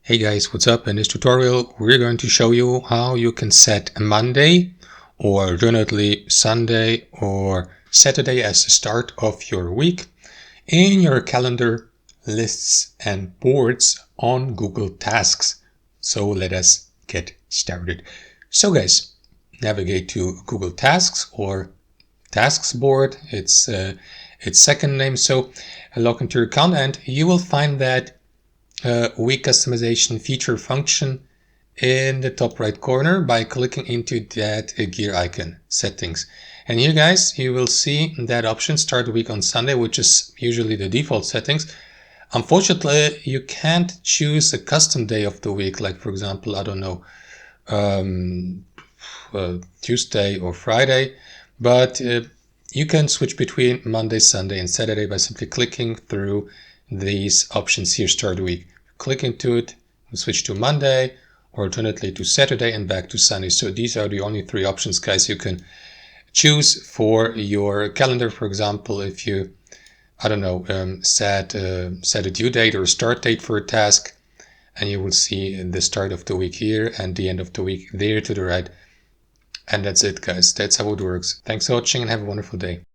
Hey guys, what's up? In this tutorial we're going to show you how you can set Monday or alternately Sunday or Saturday as the start of your week in your calendar, lists and boards on Google Tasks. So let us get started. So guys, navigate to Google Tasks or Tasks board. It's second name. So log into your account and you will find that week customization feature function in the top right corner by clicking into that gear icon settings. And here guys, you will see that option start the week on Sunday, which is usually the default settings. Unfortunately, you can't choose a custom day of the week, like for example, I don't know, Tuesday or Friday, but you can switch between Monday, Sunday and Saturday by simply clicking through these options here, start the week. Click into it, switch to Monday, or alternately to Saturday and back to Sunday. So these are the only three options, guys, you can choose for your calendar. For example, if you, I don't know, set a due date or a start date for a task, and you will see the start of the week here and the end of the week there to the right. And that's it, guys. That's how it works. Thanks for watching and have a wonderful day.